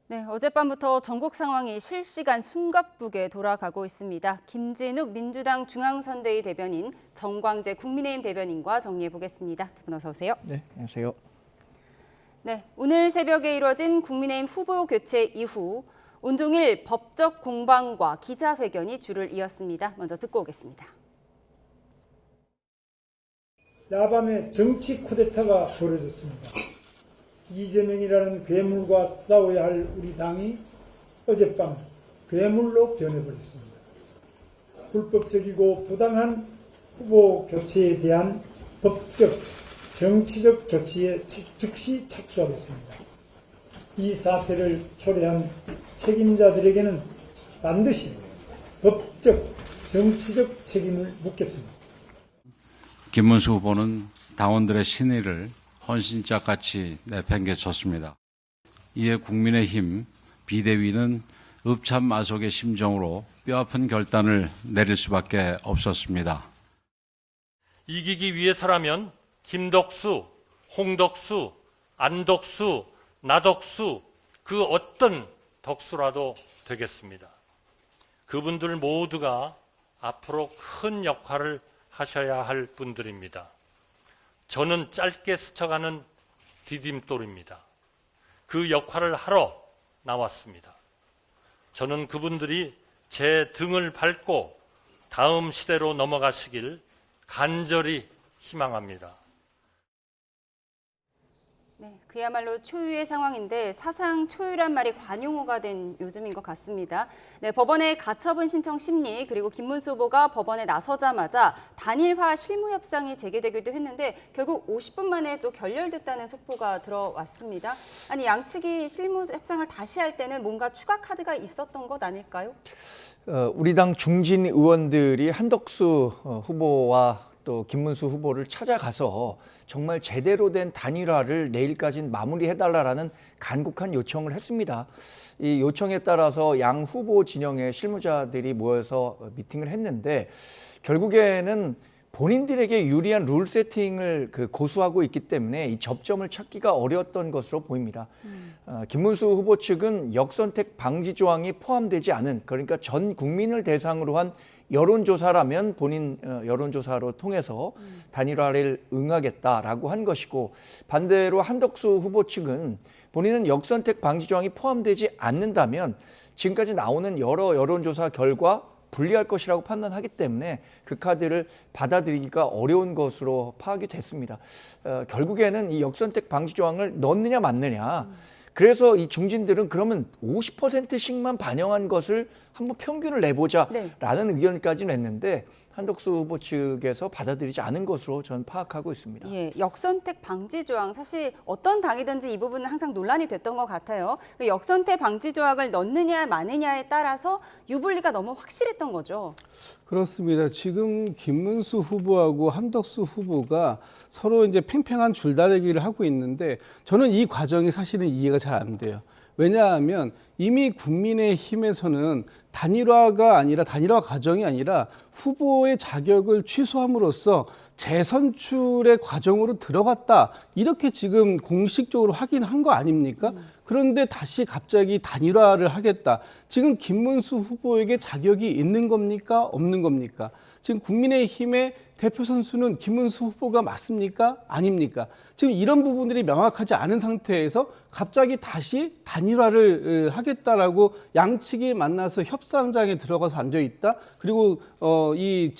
네, 어젯밤부터 전국 상황이 실시간 숨가쁘게 돌아가고 있습니다. 김진욱 민주당 중앙선대위 대변인, 정광재 국민의힘 대변인과 정리해 보겠습니다. 두 분 어서 오세요. 네, 안녕하세요. 네, 오늘 새벽에 이뤄진 국민의힘 후보 교체 이후 온종일 법적 공방과 기자회견이 줄을 이었습니다. 먼저 듣고 오겠습니다. 야밤에 정치 쿠데타가 벌어졌습니다. 이재명이라는 괴물과 싸워야 할 우리 당이 어젯밤 괴물로 변해버렸습니다. 불법적이고 부당한 후보 교체에 대한 법적, 정치적 조치에 즉시 착수하겠습니다. 이 사태를 초래한 책임자들에게는 반드시 법적, 정치적 책임을 묻겠습니다. 김문수 후보는 당원들의 신의를 헌신짝같이 내팽개쳤습니다. 이에 국민의힘 비대위는 읍참마속의 심정으로 뼈아픈 결단을 내릴 수밖에 없었습니다. 이기기 위해서라면 김덕수, 홍덕수, 안덕수, 나덕수 그 어떤 덕수라도 되겠습니다. 그분들 모두가 앞으로 큰 역할을 하셔야 할 분들입니다. 저는 짧게 스쳐가는 디딤돌입니다. 그 역할을 하러 나왔습니다. 저는 그분들이 제 등을 밟고 다음 시대로 넘어가시길 간절히 희망합니다. 네, 그야말로 초유의 상황인데 사상 초유란 말이 관용어가 된 요즘인 것 같습니다. 네, 법원의 가처분 신청 심리 그리고 김문수 후보가 법원에 나서자마자 단일화 실무 협상이 재개되기도 했는데 결국 50분 만에 또 결렬됐다는 속보가 들어왔습니다. 아니 양측이 실무 협상을 다시 할 때는 뭔가 추가 카드가 있었던 것 아닐까요? 우리 당 중진 의원들이 한덕수 후보와 또 김문수 후보를 찾아가서 정말 제대로 된 단일화를 내일까지는 마무리해달라는 간곡한 요청을 했습니다. 이 요청에 따라서 양 후보 진영의 실무자들이 모여서 미팅을 했는데 결국에는 본인들에게 유리한 룰 세팅을 고수하고 있기 때문에 이 접점을 찾기가 어려웠던 것으로 보입니다. 김문수 후보 측은 역선택 방지 조항이 포함되지 않은, 그러니까 전 국민을 대상으로 한 여론조사라면 본인 여론조사로 통해서 단일화를 응하겠다라고 한 것이고, 반대로 한덕수 후보 측은 본인은 역선택 방지 조항이 포함되지 않는다면 지금까지 나오는 여러 여론조사 결과 불리할 것이라고 판단하기 때문에 그 카드를 받아들이기가 어려운 것으로 파악이 됐습니다. 결국에는 이 역선택 방지 조항을 넣느냐 말느냐. 그래서 이 중진들은 그러면 50%씩만 반영한 것을 한번 평균을 내보자라는 의견까지 냈는데 한덕수 후보 측에서 받아들이지 않은 것으로 저는 파악하고 있습니다. 예, 역선택 방지 조항 사실 어떤 당이든지 이 부분은 항상 논란이 됐던 것 같아요. 그 역선택 방지 조항을 넣느냐 마느냐에 따라서 유불리가 너무 확실했던 거죠. 그렇습니다. 지금 김문수 후보하고 한덕수 후보가 서로 이제 팽팽한 줄다리기를 하고 있는데 저는 이 과정이 사실은 이해가 잘 안 돼요. 왜냐하면 이미 국민의힘에서는 단일화가 아니라 단일화 과정이 아니라 후보의 자격을 취소함으로써 재선출의 과정으로 들어갔다. 이렇게 지금 공식적으로 확인한 거 아닙니까? 그런데 다시 갑자기 단일화를 하겠다. 지금 김문수 후보에게 자격이 있는 겁니까? 없는 겁니까? 지금 국민의힘의 대표 선수는 김문수 후보가 맞습니까? 아닙니까? 지금 이런 부분들이 명확하지 않은 상태에서 갑자기 다시 단일화를 하겠다라고 양측이 만나서 협상장에 들어가서 앉아 있다. 그리고 이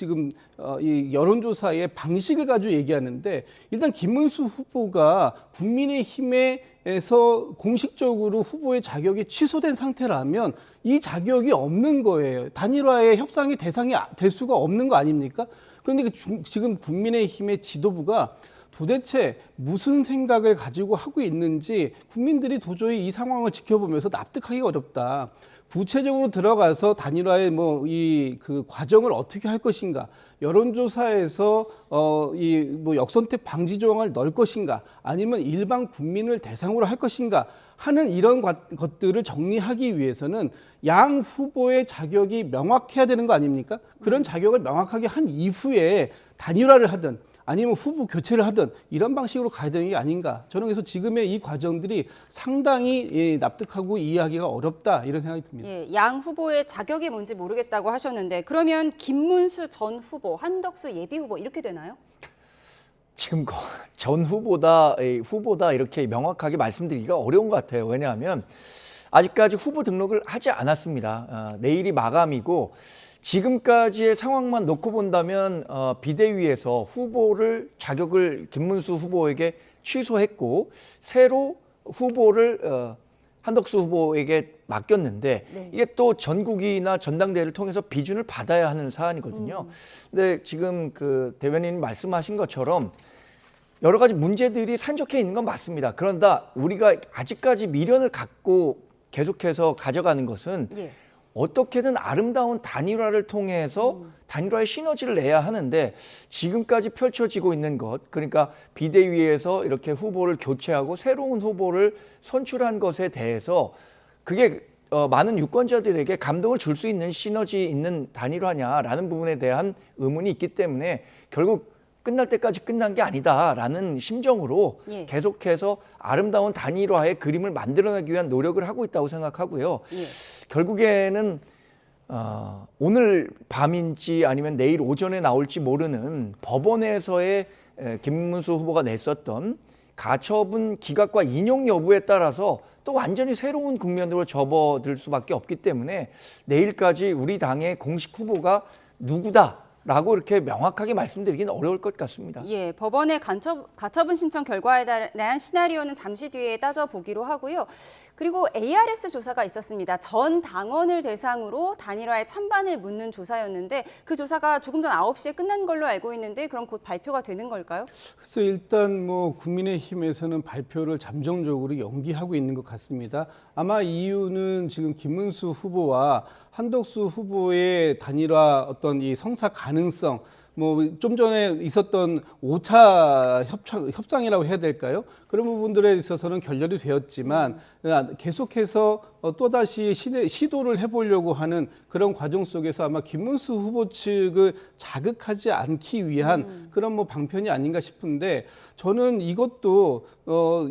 여론조사의 방식을 가지고 얘기하는데 일단 김문수 후보가 국민의힘에서 공식적으로 후보의 자격이 취소된 상태라면 이 자격이 없는 거예요. 단일화의 협상의 대상이 될 수가 없는 거 아닙니까? 그런데 지금 국민의힘의 지도부가 도대체 무슨 생각을 가지고 하고 있는지 국민들이 도저히 이 상황을 지켜보면서 납득하기가 어렵다. 구체적으로 들어가서 단일화의 그 과정을 어떻게 할 것인가, 여론조사에서 역선택 방지 조항을 넣을 것인가, 아니면 일반 국민을 대상으로 할 것인가 하는 이런 것들을 정리하기 위해서는 양 후보의 자격이 명확해야 되는 거 아닙니까? 그런 자격을 명확하게 한 이후에 단일화를 하든 아니면 후보 교체를 하든 이런 방식으로 가야 되는 게 아닌가. 저는 그래서 지금의 이 과정들이 상당히 납득하고 이해하기가 어렵다 이런 생각이 듭니다. 예, 양 후보의 자격이 뭔지 모르겠다고 하셨는데 그러면 김문수 전 후보, 한덕수 예비 후보 이렇게 되나요? 지금 전 후보다 이렇게 명확하게 말씀드리기가 어려운 것 같아요. 왜냐하면 아직까지 후보 등록을 하지 않았습니다. 내일이 마감이고 지금까지의 상황만 놓고 본다면 비대위에서 후보를 자격을 김문수 후보에게 취소했고 새로 후보를 한덕수 후보에게 맡겼는데 네. 이게 또 전국이나 전당대회를 통해서 비준을 받아야 하는 사안이거든요. 근데 지금 그 대변인이 말씀하신 것처럼 여러 가지 문제들이 산적해 있는 건 맞습니다. 그런다 우리가 아직까지 미련을 갖고 계속해서 가져가는 것은 예. 어떻게든 아름다운 단일화를 통해서 단일화의 시너지를 내야 하는데 지금까지 펼쳐지고 있는 것, 그러니까 비대위에서 이렇게 후보를 교체하고 새로운 후보를 선출한 것에 대해서 그게 많은 유권자들에게 감동을 줄 수 있는 시너지 있는 단일화냐라는 부분에 대한 의문이 있기 때문에 결국 끝날 때까지 끝난 게 아니다라는 심정으로 예. 계속해서 아름다운 단일화의 그림을 만들어내기 위한 노력을 하고 있다고 생각하고요. 예. 결국에는 오늘 밤인지 아니면 내일 오전에 나올지 모르는 법원에서의 김문수 후보가 냈었던 가처분 기각과 인용 여부에 따라서 또 완전히 새로운 국면으로 접어들 수밖에 없기 때문에 내일까지 우리 당의 공식 후보가 누구다라고 이렇게 명확하게 말씀드리기는 어려울 것 같습니다. 예, 법원의 가처분 신청 결과에 대한 시나리오는 잠시 뒤에 따져보기로 하고요. 그리고 ARS 조사가 있었습니다. 전 당원을 대상으로 단일화의 찬반을 묻는 조사였는데 그 조사가 조금 전 9시에 끝난 걸로 알고 있는데 그럼 곧 발표가 되는 걸까요? 그래서 일단 뭐 국민의힘에서는 발표를 잠정적으로 연기하고 있는 것 같습니다. 아마 이유는 지금 김문수 후보와 한덕수 후보의 단일화 어떤 이 성사 가능성, 뭐 좀 전에 있었던 5차 협상이라고 해야 될까요? 그런 부분들에 있어서는 결렬이 되었지만 계속해서 또다시 시도를 해보려고 하는 그런 과정 속에서 아마 김문수 후보 측을 자극하지 않기 위한 그런 뭐 방편이 아닌가 싶은데 저는 이것도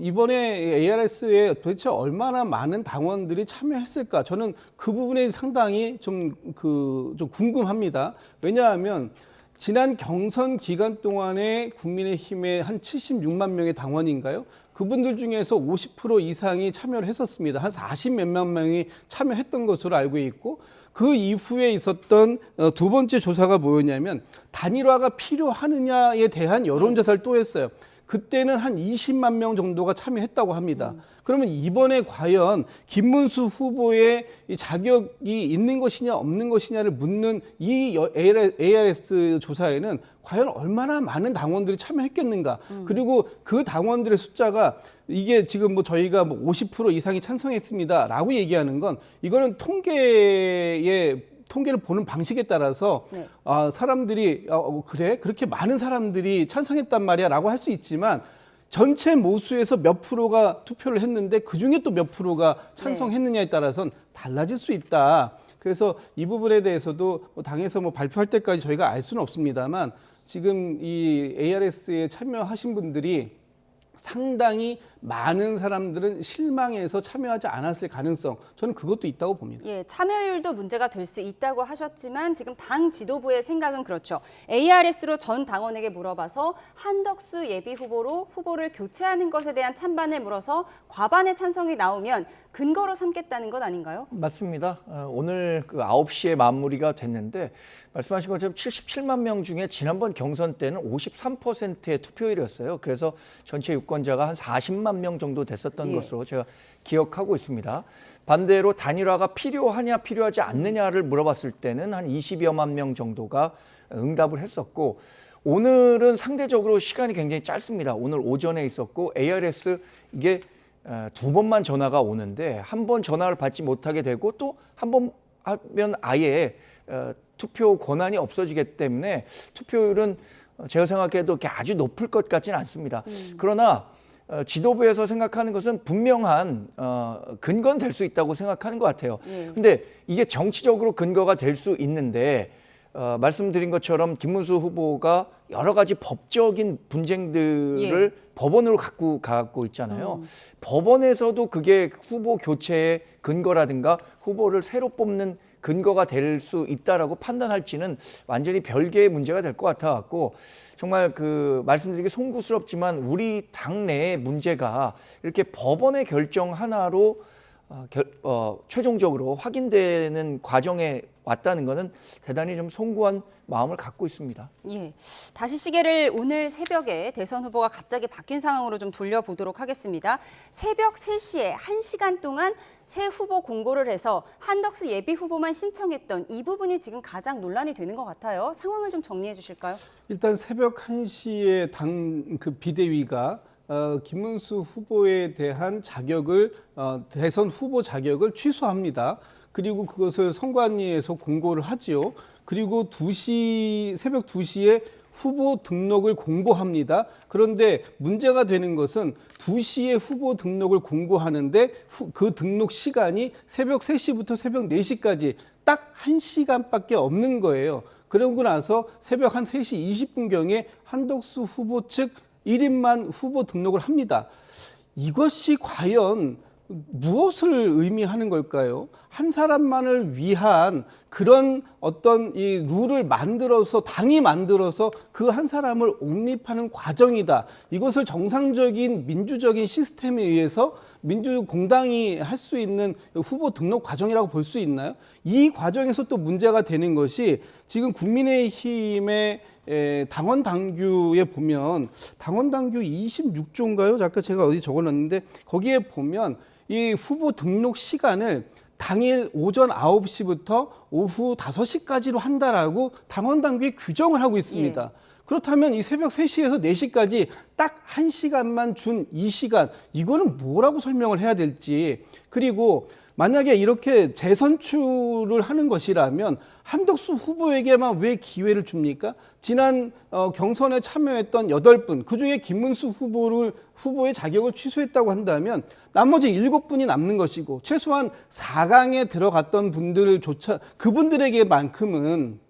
이번에 ARS에 도대체 얼마나 많은 당원들이 참여했을까? 저는 그 부분에 상당히 좀 궁금합니다. 왜냐하면 지난 경선 기간 동안에 국민의힘의 한 76만 명의 당원인가요? 그분들 중에서 50% 이상이 참여를 했었습니다. 한 40몇만 명이 참여했던 것으로 알고 있고 그 이후에 있었던 두 번째 조사가 뭐였냐면 단일화가 필요하느냐에 대한 여론조사를 또 했어요. 그때는 한 20만 명 정도가 참여했다고 합니다. 그러면 이번에 과연 김문수 후보의 이 자격이 있는 것이냐 없는 것이냐를 묻는 이 ARS 조사에는 과연 얼마나 많은 당원들이 참여했겠는가. 그리고 그 당원들의 숫자가 이게 지금 뭐 저희가 뭐 50% 이상이 찬성했습니다라고 얘기하는 건 이거는 통계를 보는 방식에 따라서 네. 사람들이 그래? 그렇게 많은 사람들이 찬성했단 말이야 라고 할 수 있지만 전체 모수에서 몇 프로가 투표를 했는데 그중에 또 몇 프로가 찬성했느냐에 따라서는 달라질 수 있다. 그래서 이 부분에 대해서도 당에서 뭐 발표할 때까지 저희가 알 수는 없습니다만 지금 이 ARS에 참여하신 분들이 상당히 많은 사람들은 실망해서 참여하지 않았을 가능성, 저는 그것도 있다고 봅니다. 예, 참여율도 문제가 될 수 있다고 하셨지만 지금 당 지도부의 생각은 그렇죠. ARS로 전 당원에게 물어봐서 한덕수 예비 후보를 교체하는 것에 대한 찬반을 물어서 과반의 찬성이 나오면 근거로 삼겠다는 것 아닌가요? 맞습니다. 오늘 그 9시에 마무리가 됐는데 말씀하신 것처럼 77만 명 중에 지난번 경선 때는 53%의 투표율이었어요. 그래서 전체 유권자가 한 40만 명 정도 됐었던 것으로 제가 기억하고 있습니다. 반대로 단일화가 필요하냐 필요하지 않느냐를 물어봤을 때는 한 20여만 명 정도가 응답을 했었고 오늘은 상대적으로 시간이 굉장히 짧습니다. 오늘 오전에 있었고 ARS 이게 두 번만 전화가 오는데 한 번 전화를 받지 못하게 되고 또 한 번 하면 아예 투표 권한이 없어지기 때문에 투표율은 제가 생각해도 이렇게 아주 높을 것 같지는 않습니다. 그러나 지도부에서 생각하는 것은 분명한 근거는 될 수 있다고 생각하는 것 같아요. 근데 이게 정치적으로 근거가 될 수 있는데 말씀드린 것처럼 김문수 후보가 여러 가지 법적인 분쟁들을 법원으로 갖고 가고 있잖아요. 법원에서도 그게 후보 교체의 근거라든가 후보를 새로 뽑는 근거가 될 수 있다라고 판단할지는 완전히 별개의 문제가 될 것 같아 갖고 정말 그 말씀드리기 송구스럽지만 우리 당내의 문제가 이렇게 법원의 결정 하나로 최종적으로 확인되는 과정에 왔다는 것은 대단히 좀 송구한 마음을 갖고 있습니다. 예, 다시 시계를 오늘 새벽에 대선 후보가 갑자기 바뀐 상황으로 좀 돌려보도록 하겠습니다. 새벽 3시에 1시간 동안 새 후보 공고를 해서 한덕수 예비 후보만 신청했던 이 부분이 지금 가장 논란이 되는 것 같아요. 상황을 좀 정리해 주실까요? 일단 새벽 1시에 당 그 비대위가 김문수 후보에 대한 자격을 대선 후보 자격을 취소합니다. 그리고 그것을 선관위에서 공고를 하지요. 그리고 새벽 2시에 후보 등록을 공고합니다. 그런데 문제가 되는 것은 2시에 후보 등록을 공고하는데 그 등록 시간이 새벽 3시부터 새벽 4시까지 딱 1시간밖에 없는 거예요. 그러고 나서 새벽 한 3시 20분경에 한덕수 후보 측 1인만 후보 등록을 합니다. 이것이 과연 무엇을 의미하는 걸까요? 한 사람만을 위한 그런 어떤 이 룰을 만들어서 당이 만들어서 그 한 사람을 옹립하는 과정이다. 이것을 정상적인 민주적인 시스템에 의해서 민주공당이 할 수 있는 후보 등록 과정이라고 볼 수 있나요? 이 과정에서 또 문제가 되는 것이 지금 국민의힘의 당원 당규에 보면 당원 당규 26조인가요? 아까 제가 어디 적어놨는데 거기에 보면 이 후보 등록 시간을 당일 오전 9시부터 오후 5시까지로 한다라고 당원 당규에 규정을 하고 있습니다. 예. 그렇다면 이 새벽 3시에서 4시까지 딱 1시간만 준 이 시간, 이거는 뭐라고 설명을 해야 될지. 그리고 만약에 이렇게 재선출을 하는 것이라면 한덕수 후보에게만 왜 기회를 줍니까? 지난 경선에 참여했던 8분, 그중에 김문수 후보의 자격을 취소했다고 한다면 나머지 7분이 남는 것이고 최소한 4강에 들어갔던 분들조차 그분들에게만큼은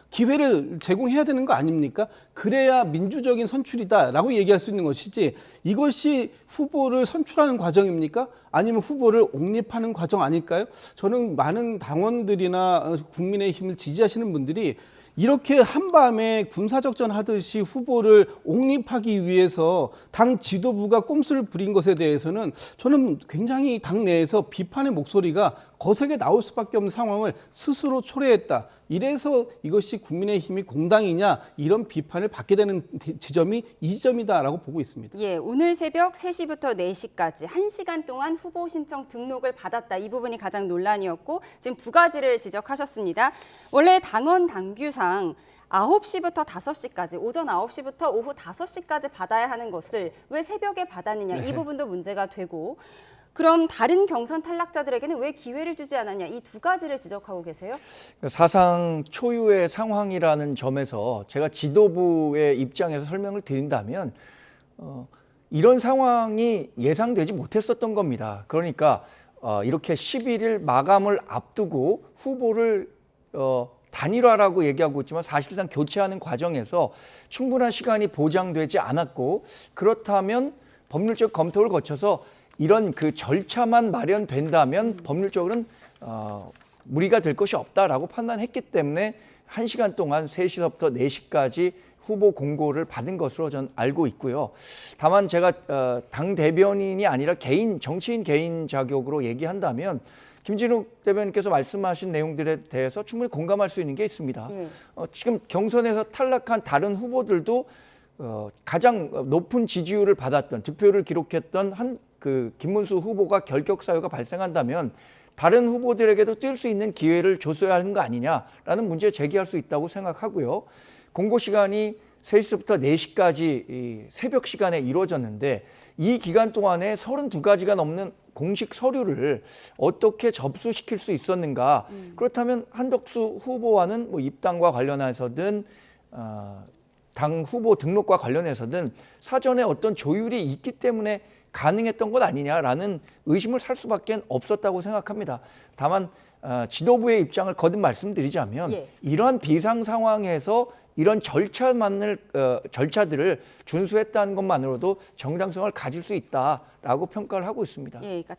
기회를 제공해야 되는 거 아닙니까? 그래야 민주적인 선출이다라고 얘기할 수 있는 것이지 이것이 후보를 선출하는 과정입니까? 아니면 후보를 옹립하는 과정 아닐까요? 저는 많은 당원들이나 국민의힘을 지지하시는 분들이 이렇게 한밤에 군사적전 하듯이 후보를 옹립하기 위해서 당 지도부가 꼼수를 부린 것에 대해서는 저는 굉장히 당내에서 비판의 목소리가 거세게 나올 수밖에 없는 상황을 스스로 초래했다. 이래서 이것이 국민의힘이 공당이냐 이런 비판을 받게 되는 지점이 이 지점이다라고 보고 있습니다. 예, 오늘 새벽 3시부터 4시까지 1시간 동안 후보 신청 등록을 받았다. 이 부분이 가장 논란이었고 지금 두 가지를 지적하셨습니다. 원래 당원 당규상 9시부터 5시까지, 오전 9시부터 오후 5시까지 받아야 하는 것을 왜 새벽에 받았느냐 이 부분도 문제가 되고 그럼 다른 경선 탈락자들에게는 왜 기회를 주지 않았냐 이 두 가지를 지적하고 계세요? 사상 초유의 상황이라는 점에서 제가 지도부의 입장에서 설명을 드린다면 이런 상황이 예상되지 못했었던 겁니다. 그러니까 이렇게 11일 마감을 앞두고 후보를 단일화라고 얘기하고 있지만 사실상 교체하는 과정에서 충분한 시간이 보장되지 않았고 그렇다면 법률적 검토를 거쳐서 이런 그 절차만 마련된다면 법률적으로는 무리가 될 것이 없다라고 판단했기 때문에 1시간 동안 3시부터 4시까지 후보 공고를 받은 것으로 저는 알고 있고요. 다만 제가 당 대변인이 아니라 정치인 개인 자격으로 얘기한다면 김진욱 대변인께서 말씀하신 내용들에 대해서 충분히 공감할 수 있는 게 있습니다. 지금 경선에서 탈락한 다른 후보들도 가장 높은 지지율을 받았던 득표를 기록했던 김문수 후보가 결격 사유가 발생한다면 다른 후보들에게도 뛸 수 있는 기회를 줬어야 하는 거 아니냐라는 문제 제기할 수 있다고 생각하고요. 공고 시간이 3시부터 4시까지 새벽 시간에 이루어졌는데 이 기간 동안에 32가지가 넘는 공식 서류를 어떻게 접수시킬 수 있었는가? 그렇다면 한덕수 후보와는 뭐 입당과 관련해서든 당 후보 등록과 관련해서든 사전에 어떤 조율이 있기 때문에 가능했던 것 아니냐라는 의심을 살 수밖에 없었다고 생각합니다. 다만 지도부의 입장을 거듭 말씀드리자면 예. 이러한 비상 상황에서 이런 절차들을 준수했다는 것만으로도 정당성을 가질 수 있다라고 평가를 하고 있습니다. 예, 그러니까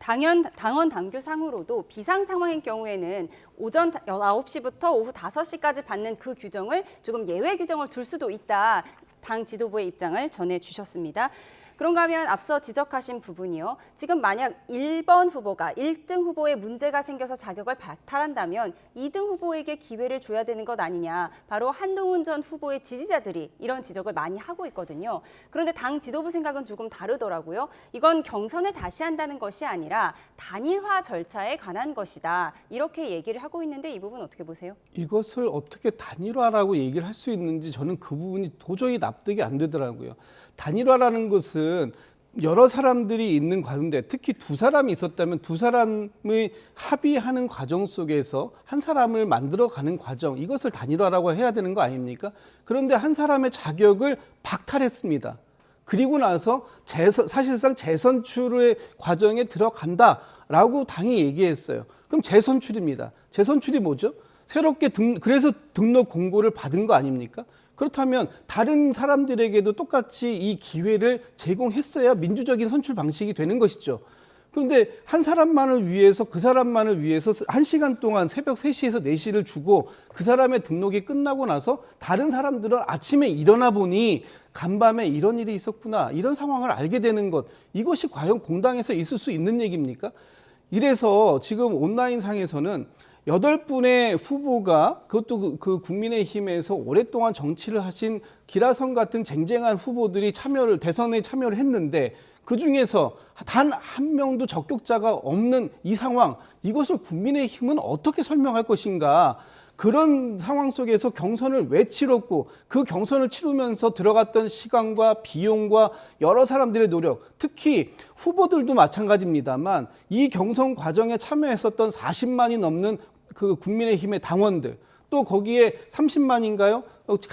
당원 당규상으로도 비상 상황인 경우에는 오전 9시부터 오후 5시까지 받는 그 규정을 조금 예외 규정을 둘 수도 있다. 당 지도부의 입장을 전해 주셨습니다. 그런가 하면 앞서 지적하신 부분이요. 지금 만약 1번 후보가 1등 후보에 문제가 생겨서 자격을 박탈한다면 2등 후보에게 기회를 줘야 되는 것 아니냐. 바로 한동훈 전 후보의 지지자들이 이런 지적을 많이 하고 있거든요. 그런데 당 지도부 생각은 조금 다르더라고요. 이건 경선을 다시 한다는 것이 아니라 단일화 절차에 관한 것이다. 이렇게 얘기를 하고 있는데 이 부분 어떻게 보세요? 이것을 어떻게 단일화라고 얘기를 할 수 있는지 저는 그 부분이 도저히 납득이 안 되더라고요. 단일화라는 것은 여러 사람들이 있는 가운데 특히 두 사람이 있었다면 두 사람의 합의하는 과정 속에서 한 사람을 만들어가는 과정, 이것을 단일화라고 해야 되는 거 아닙니까? 그런데 한 사람의 자격을 박탈했습니다. 그리고 나서 사실상 재선출의 과정에 들어간다라고 당이 얘기했어요. 그럼 재선출입니다. 재선출이 뭐죠? 새롭게 그래서 등록 공고를 받은 거 아닙니까? 그렇다면 다른 사람들에게도 똑같이 이 기회를 제공했어야 민주적인 선출 방식이 되는 것이죠. 그런데 한 사람만을 위해서 그 사람만을 위해서 1시간 동안 새벽 3시에서 4시를 주고 그 사람의 등록이 끝나고 나서 다른 사람들은 아침에 일어나 보니 간밤에 이런 일이 있었구나, 이런 상황을 알게 되는 것, 이것이 과연 공당에서 있을 수 있는 얘기입니까? 이래서 지금 온라인상에서는 8분의 후보가, 그것도 그 국민의힘에서 오랫동안 정치를 하신 기라성 같은 쟁쟁한 후보들이 대선에 참여를 했는데 그중에서 단 한 명도 적격자가 없는 이 상황, 이것을 국민의힘은 어떻게 설명할 것인가? 그런 상황 속에서 경선을 왜 치렀고 그 경선을 치르면서 들어갔던 시간과 비용과 여러 사람들의 노력, 특히 후보들도 마찬가지입니다만 이 경선 과정에 참여했었던 40만이 넘는 그 국민의힘의 당원들, 또 거기에 30만인가요?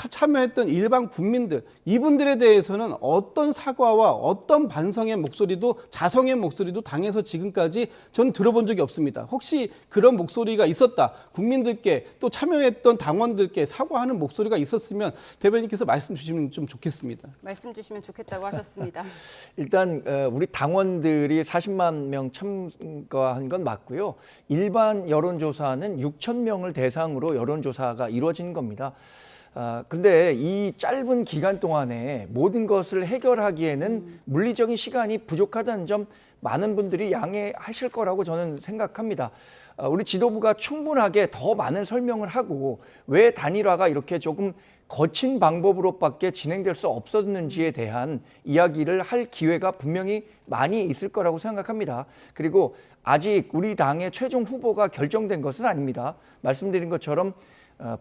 참여했던 일반 국민들, 이분들에 대해서는 어떤 사과와 어떤 반성의 목소리도, 자성의 목소리도 당에서 지금까지 전 들어본 적이 없습니다. 혹시 그런 목소리가 있었다, 국민들께 또 참여했던 당원들께 사과하는 목소리가 있었으면 대변인께서 말씀 주시면 좀 좋겠습니다. 말씀 주시면 좋겠다고 하셨습니다. 일단 우리 당원들이 40만 명 참가한 건 맞고요. 일반 여론조사는 6천 명을 대상으로 여론조사가 이루어진 겁니다. 그런데 이 짧은 기간 동안에 모든 것을 해결하기에는 물리적인 시간이 부족하다는 점 많은 분들이 양해하실 거라고 저는 생각합니다. 우리 지도부가 충분하게 더 많은 설명을 하고 왜 단일화가 이렇게 조금 거친 방법으로밖에 진행될 수 없었는지에 대한 이야기를 할 기회가 분명히 많이 있을 거라고 생각합니다. 그리고 아직 우리 당의 최종 후보가 결정된 것은 아닙니다. 말씀드린 것처럼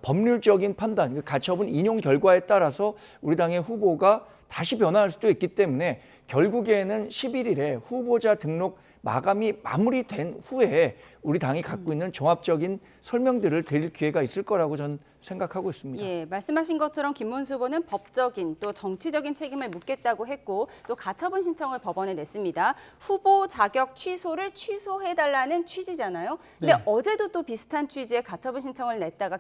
법률적인 판단, 가처분 인용 결과에 따라서 우리 당의 후보가 다시 변화할 수도 있기 때문에 결국에는 11일에 후보자 등록 마감이 마무리된 후에 우리 당이 갖고 있는 종합적인 설명들을 드릴 기회가 있을 거라고 저는 생각하고 있습니다. 예, 말씀하신 것처럼 김문수 후보는 법적인 또 정치적인 책임을 묻겠다고 했고 또 가처분 신청을 법원에 냈습니다. 후보 자격 취소를 취소해달라는 취지잖아요. 근데 네. 어제도 또 비슷한 취지의 가처분 신청을 냈다가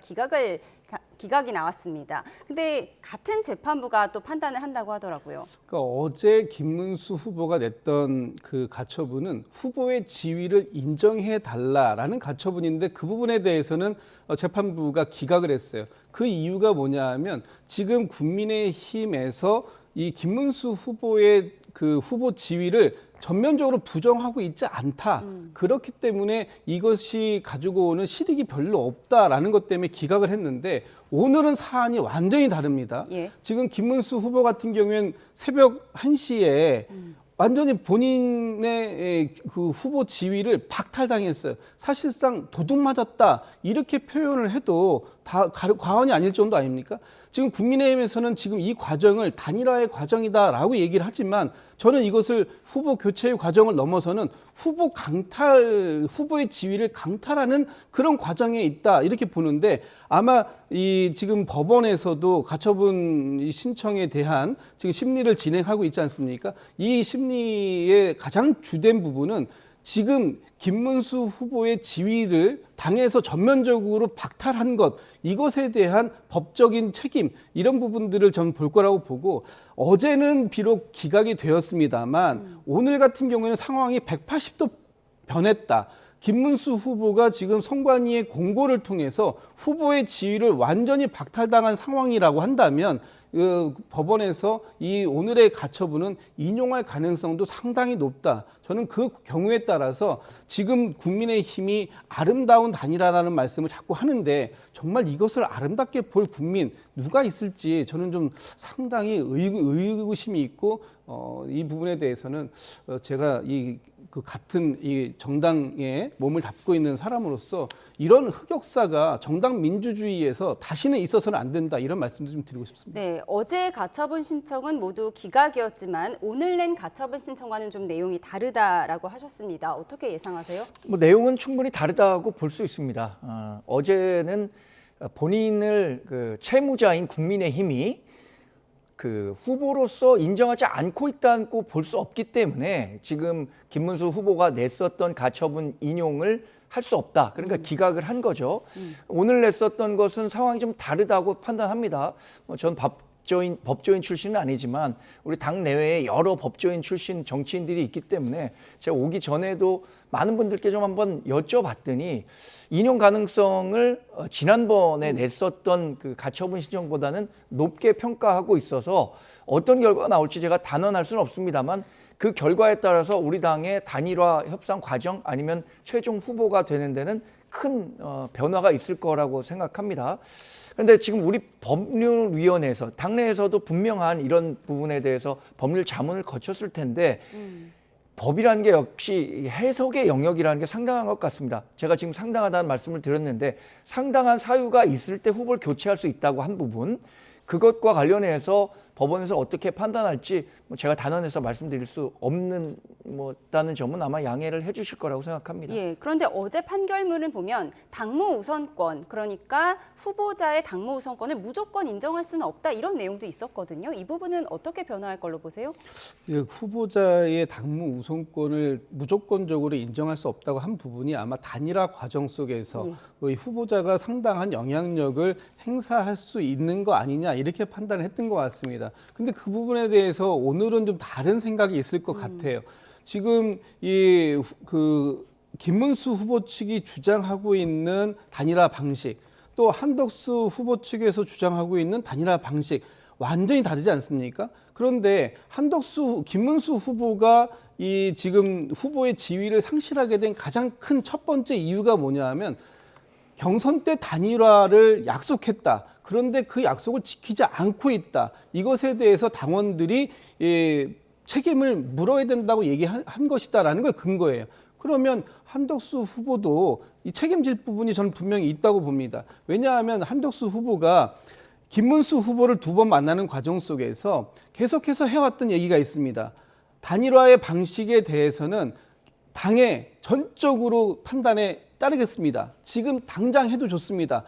기각이 나왔습니다. 근데 같은 재판부가 또 판단을 한다고 하더라고요. 그러니까 어제 김문수 후보가 냈던 그 가처분은 후보의 지위를 인정해 달라라는 가처분인데 그 부분에 대해서는 재판부가 기각을 했어요. 그 이유가 뭐냐 하면 지금 국민의힘에서 이 김문수 후보의 그 후보 지위를 전면적으로 부정하고 있지 않다. 그렇기 때문에 이것이 가지고 오는 실익이 별로 없다라는 것 때문에 기각을 했는데 오늘은 사안이 완전히 다릅니다. 예. 지금 김문수 후보 같은 경우에는 새벽 1시에 완전히 본인의 그 후보 지위를 박탈당했어요. 사실상 도둑 맞았다 이렇게 표현을 해도 다 과언이 아닐 정도 아닙니까? 지금 국민의힘에서는 지금 이 과정을 단일화의 과정이다라고 얘기를 하지만 저는 이것을 후보 교체의 과정을 넘어서는 후보의 지위를 강탈하는 그런 과정에 있다 이렇게 보는데 아마 이 지금 법원에서도 가처분 신청에 대한 지금 심리를 진행하고 있지 않습니까? 이 심리의 가장 주된 부분은 지금 김문수 후보의 지위를 당에서 전면적으로 박탈한 것, 이것에 대한 법적인 책임, 이런 부분들을 저는 볼 거라고 보고, 어제는 비록 기각이 되었습니다만 오늘 같은 경우에는 상황이 180도 변했다. 김문수 후보가 지금 선관위의 공고를 통해서 후보의 지위를 완전히 박탈당한 상황이라고 한다면 법원에서 이 오늘의 가처분은 인용할 가능성도 상당히 높다. 저는 그 경우에 따라서 지금 국민의힘이 아름다운 단일화라는 말씀을 자꾸 하는데 정말 이것을 아름답게 볼 국민 누가 있을지 저는 좀 상당히 의구심이 있고 이 부분에 대해서는 제가 그 같은 이 정당에 몸을 담고 있는 사람으로서 이런 흑역사가 정당 민주주의에서 다시는 있어서는 안 된다, 이런 말씀도 좀 드리고 싶습니다. 네, 어제 가처분 신청은 모두 기각이었지만 오늘 낸 가처분 신청과는 좀 내용이 다르다라고 하셨습니다. 어떻게 예상하세요? 뭐 내용은 충분히 다르다고 볼 수 있습니다. 어제는 본인을 그 채무자인 국민의힘이 그 후보로서 인정하지 않고 있다고 볼 수 없기 때문에 지금 김문수 후보가 냈었던 가처분 인용을 할 수 없다. 그러니까 기각을 한 거죠. 오늘 냈었던 것은 상황이 좀 다르다고 판단합니다. 전 법조인 출신은 아니지만 우리 당 내외에 여러 법조인 출신 정치인들이 있기 때문에 제가 오기 전에도 많은 분들께 좀 한번 여쭤봤더니 인용 가능성을 지난번에 냈었던 그 가처분 신청보다는 높게 평가하고 있어서 어떤 결과가 나올지 제가 단언할 수는 없습니다만 그 결과에 따라서 우리 당의 단일화 협상 과정 아니면 최종 후보가 되는 데는 큰 변화가 있을 거라고 생각합니다. 그런데 지금 우리 법률위원회에서 당내에서도 분명한 이런 부분에 대해서 법률 자문을 거쳤을 텐데 법이라는 게 역시 해석의 영역이라는 게 상당한 것 같습니다. 제가 지금 상당하다는 말씀을 드렸는데 상당한 사유가 있을 때 후보를 교체할 수 있다고 한 부분, 그것과 관련해서 법원에서 어떻게 판단할지 제가 단언해서 말씀드릴 수 없는 다는 점은 아마 양해를 해주실 거라고 생각합니다. 예, 그런데 어제 판결문을 보면 당무 우선권, 그러니까 후보자의 당무 우선권을 무조건 인정할 수는 없다, 이런 내용도 있었거든요. 이 부분은 어떻게 변화할 걸로 보세요? 후보자의 당무 우선권을 무조건적으로 인정할 수 없다고 한 부분이 아마 단일화 과정 속에서 이 후보자가 상당한 영향력을 행사할 수 있는 거 아니냐, 이렇게 판단을 했던 것 같습니다. 근데 그 부분에 대해서 오늘은 좀 다른 생각이 있을 것 같아요. 지금 그 김문수 후보 측이 주장하고 있는 단일화 방식, 또 한덕수 후보 측에서 주장하고 있는 단일화 방식 완전히 다르지 않습니까? 그런데 김문수 후보가 이 지금 후보의 지위를 상실하게 된 가장 큰 첫 번째 이유가 뭐냐하면 경선 때 단일화를 약속했다. 그런데 그 약속을 지키지 않고 있다. 이것에 대해서 당원들이 책임을 물어야 된다고 얘기한 것이다라는 걸 근거예요. 그러면 한덕수 후보도 이 책임질 부분이 저는 분명히 있다고 봅니다. 왜냐하면 한덕수 후보가 김문수 후보를 2번 만나는 과정 속에서 계속해서 해왔던 얘기가 있습니다. 단일화의 방식에 대해서는 당의 전적으로 판단에 따르겠습니다. 지금 당장 해도 좋습니다.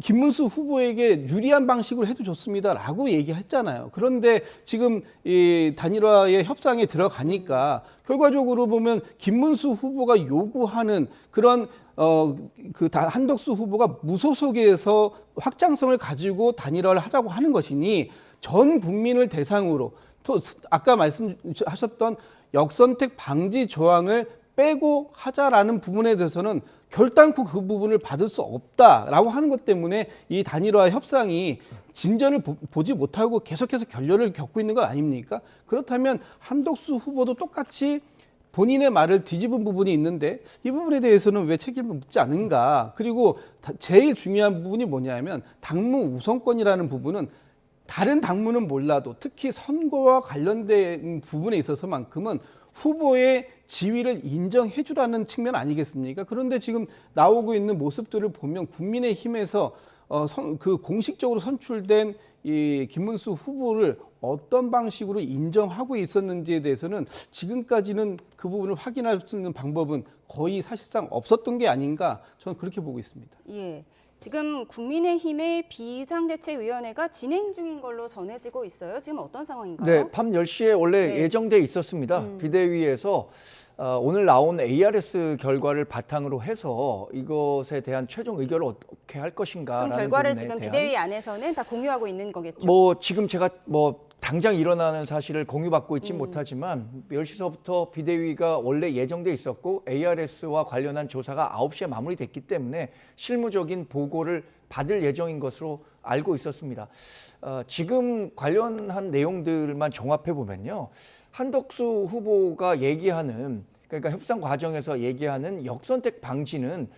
김문수 후보에게 유리한 방식으로 해도 좋습니다라고 얘기했잖아요. 그런데 지금 이 단일화의 협상에 들어가니까 결과적으로 보면 김문수 후보가 요구하는 그런 한덕수 후보가 무소속에서 확장성을 가지고 단일화를 하자고 하는 것이니 전 국민을 대상으로 또 아까 말씀하셨던 역선택 방지 조항을 빼고 하자라는 부분에 대해서는 결단코 그 부분을 받을 수 없다라고 하는 것 때문에 이 단일화 협상이 진전을 보지 못하고 계속해서 결렬을 겪고 있는 것 아닙니까? 그렇다면 한덕수 후보도 똑같이 본인의 말을 뒤집은 부분이 있는데 이 부분에 대해서는 왜 책임을 묻지 않은가? 그리고 제일 중요한 부분이 뭐냐면 당무 우선권이라는 부분은 다른 당무는 몰라도 특히 선거와 관련된 부분에 있어서만큼은 후보의 지위를 인정해 주라는 측면 아니겠습니까? 그런데 지금 나오고 있는 모습들을 보면 국민의힘에서 그 공식적으로 선출된 이 김문수 후보를 어떤 방식으로 인정하고 있었는지에 대해서는 지금까지는 그 부분을 확인할 수 있는 방법은 거의 사실상 없었던 게 아닌가, 저는 그렇게 보고 있습니다. 예. 지금 국민의힘의 비상대책위원회가 진행 중인 걸로 전해지고 있어요. 지금 어떤 상황인가요? 네, 밤 10시에 원래 예정돼 있었습니다. 비대위에서 오늘 나온 ARS 결과를 바탕으로 해서 이것에 대한 최종 의결을 어떻게 할 것인가라는 그럼 결과를 부분에 지금 대한 비대위 안에서는 다 공유하고 있는 거겠죠? 뭐 지금 제가 뭐 당장 일어나는 사실을 공유받고 있지 못하지만 10시서부터 비대위가 원래 예정돼 있었고 ARS와 관련한 조사가 9시에 마무리됐기 때문에 실무적인 보고를 받을 예정인 것으로 알고 있었습니다. 지금 관련한 내용들만 종합해 보면요. 한덕수 후보가 얘기하는, 그러니까 협상 과정에서 얘기하는 역선택 방지는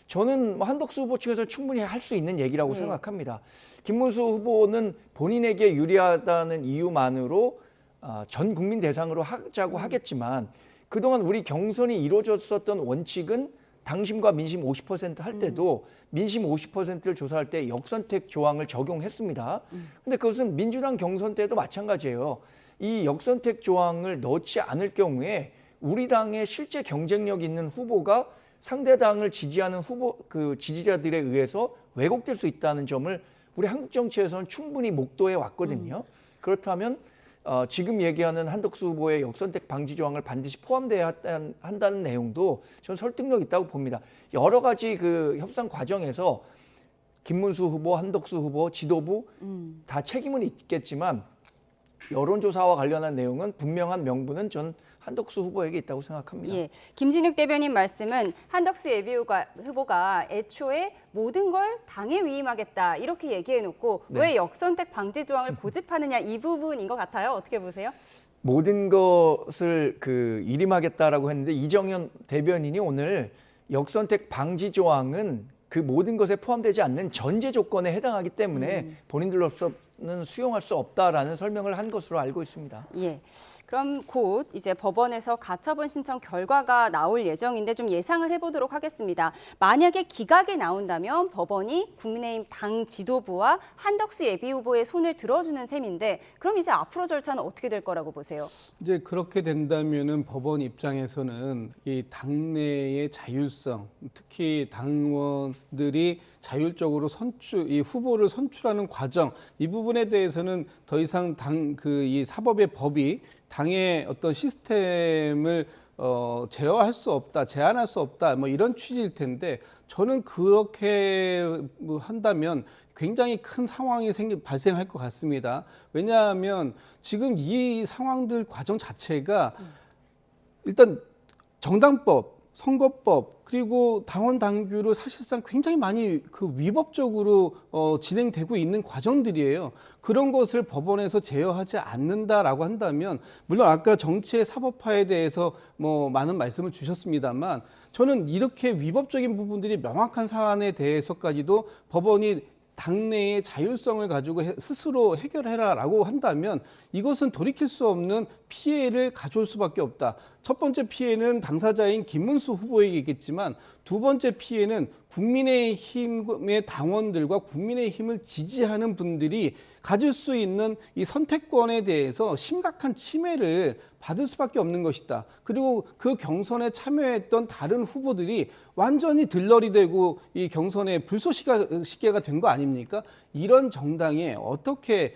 저는 한덕수 후보 측에서 충분히 할 수 있는 얘기라고 생각합니다. 김문수 후보는 본인에게 유리하다는 이유만으로 전 국민 대상으로 하자고 하겠지만 그동안 우리 경선이 이루어졌었던 원칙은 당심과 민심 50%할 때도 민심 50%를 조사할 때 역선택 조항을 적용했습니다. 근데 그것은 민주당 경선 때도 마찬가지예요. 이 역선택 조항을 넣지 않을 경우에 우리 당의 실제 경쟁력 있는 후보가 상대 당을 지지하는 후보 그 지지자들에 의해서 왜곡될 수 있다는 점을 우리 한국 정치에서는 충분히 목도해 왔거든요. 그렇다면 지금 얘기하는 한덕수 후보의 역선택 방지 조항을 반드시 포함돼야 한다는 내용도 저는 설득력 있다고 봅니다. 여러 가지 그 협상 과정에서 김문수 후보, 한덕수 후보, 지도부 다 책임은 있겠지만 여론조사와 관련한 내용은 분명한 명분은 전 한덕수 후보에게 있다고 생각합니다. 예, 김진욱 대변인 말씀은 한덕수 후보가 애초에 모든 걸 당에 위임하겠다 이렇게 얘기해놓고 왜 역선택 방지 조항을 고집하느냐 이 부분인 것 같아요. 어떻게 보세요? 모든 것을 위임하겠다라고 했는데 이정현 대변인이 오늘 역선택 방지 조항은 그 모든 것에 포함되지 않는 전제 조건에 해당하기 때문에 본인들로서는 수용할 수 없다라는 설명을 한 것으로 알고 있습니다. 예. 그럼 곧 이제 법원에서 가처분 신청 결과가 나올 예정인데 좀 예상을 해보도록 하겠습니다. 만약에 기각이 나온다면 법원이 국민의힘 당 지도부와 한덕수 예비후보의 손을 들어주는 셈인데 그럼 이제 앞으로 절차는 어떻게 될 거라고 보세요? 이제 그렇게 된다면은 법원 입장에서는 이 당내의 자율성, 특히 당원들이 자율적으로 이 후보를 선출하는 과정, 이 부분에 대해서는 더 이상 이 사법의 법이 당의 어떤 시스템을 제어할 수 없다, 제한할 수 없다, 뭐 이런 취지일 텐데 저는 그렇게 한다면 굉장히 큰 상황이 발생할 것 같습니다. 왜냐하면 지금 이 상황들 과정 자체가 일단 정당법, 선거법 그리고 당원 당규를 사실상 굉장히 많이 위법적으로 진행되고 있는 과정들이에요. 그런 것을 법원에서 제어하지 않는다라고 한다면 물론 아까 정치의 사법화에 대해서 뭐 많은 말씀을 주셨습니다만 저는 이렇게 위법적인 부분들이 명확한 사안에 대해서까지도 법원이 당내의 자율성을 가지고 스스로 해결해라라고 한다면 이것은 돌이킬 수 없는 피해를 가져올 수밖에 없다. 첫 번째 피해는 당사자인 김문수 후보에게겠지만 두 번째 피해는 국민의힘의 당원들과 국민의힘을 지지하는 분들이 가질 수 있는 이 선택권에 대해서 심각한 침해를 받을 수밖에 없는 것이다. 그리고 그 경선에 참여했던 다른 후보들이 완전히 들러리 되고 이 경선에 불쏘시개가 된 거 아닙니까? 이런 정당에 어떻게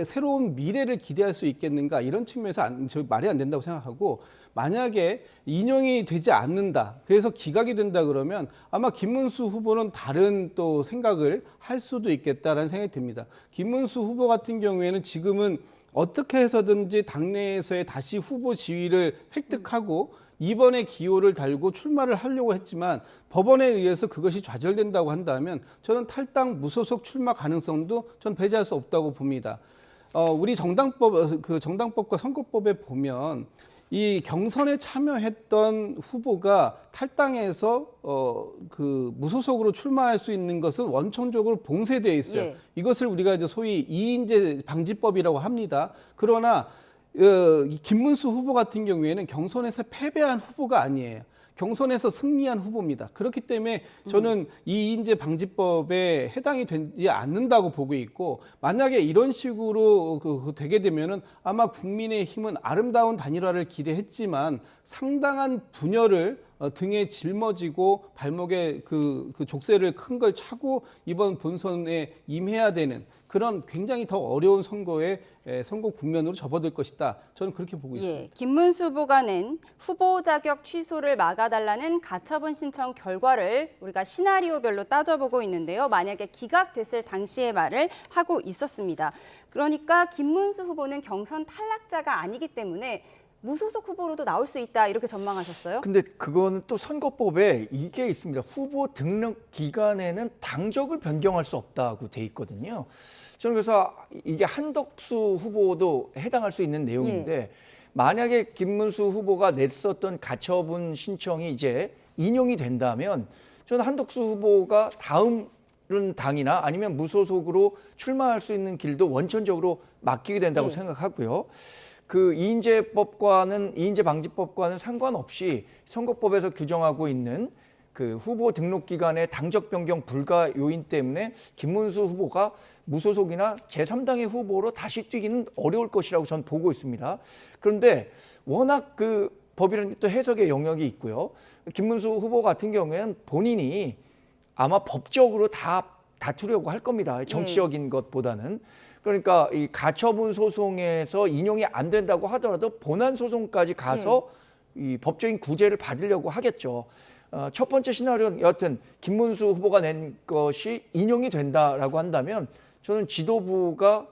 새로운 미래를 기대할 수 있겠는가 이런 측면에서 말이 안 된다고 생각하고 만약에 인용이 되지 않는다. 그래서 기각이 된다 그러면 아마 김문수 후보는 다른 또 생각을 할 수도 있겠다라는 생각이 듭니다. 김문수 후보 같은 경우에는 지금은 어떻게 해서든지 당내에서의 다시 후보 지위를 획득하고 이번에 기호를 달고 출마를 하려고 했지만 법원에 의해서 그것이 좌절된다고 한다면 저는 탈당 무소속 출마 가능성도 전 배제할 수 없다고 봅니다. 우리 정당법과 선거법에 보면 이 경선에 참여했던 후보가 탈당해서 무소속으로 출마할 수 있는 것은 원천적으로 봉쇄되어 있어요. 예. 이것을 우리가 이제 소위 이인제 방지법이라고 합니다. 그러나 김문수 후보 같은 경우에는 경선에서 패배한 후보가 아니에요. 경선에서 승리한 후보입니다. 그렇기 때문에 저는 이인제 방지법에 해당이 되지 않는다고 보고 있고 만약에 이런 식으로 되게 되면은 아마 국민의힘은 아름다운 단일화를 기대했지만 상당한 분열을 등에 짊어지고 발목에 그 족쇄를 큰 걸 차고 이번 본선에 임해야 되는 그런 굉장히 더 어려운 선거 국면으로 접어들 것이다. 저는 그렇게 보고 있습니다. 예, 김문수 후보가 낸 후보 자격 취소를 막아달라는 가처분 신청 결과를 우리가 시나리오별로 따져보고 있는데요. 만약에 기각됐을 당시의 말을 하고 있었습니다. 그러니까 김문수 후보는 경선 탈락자가 아니기 때문에 무소속 후보로도 나올 수 있다 이렇게 전망하셨어요? 근데 그거는 또 선거법에 이게 있습니다. 후보 등록 기간에는 당적을 변경할 수 없다고 돼 있거든요. 저는 그래서 이게 한덕수 후보도 해당할 수 있는 내용인데 만약에 김문수 후보가 냈었던 가처분 신청이 이제 인용이 된다면 저는 한덕수 후보가 다음 당이나 아니면 무소속으로 출마할 수 있는 길도 원천적으로 막히게 된다고 생각하고요. 그 이인재 방지법과는 상관없이 선거법에서 규정하고 있는 그 후보 등록 기간의 당적 변경 불가 요인 때문에 김문수 후보가 무소속이나 제3당의 후보로 다시 뛰기는 어려울 것이라고 저는 보고 있습니다. 그런데 워낙 그 법이라는 게 또 해석의 영역이 있고요. 김문수 후보 같은 경우에는 본인이 아마 법적으로 다 다투려고 할 겁니다. 정치적인 것보다는. 그러니까 이 가처분 소송에서 인용이 안 된다고 하더라도 본안 소송까지 가서 이 법적인 구제를 받으려고 하겠죠. 첫 번째 시나리오는 여하튼 김문수 후보가 낸 것이 인용이 된다라고 한다면 저는 지도부가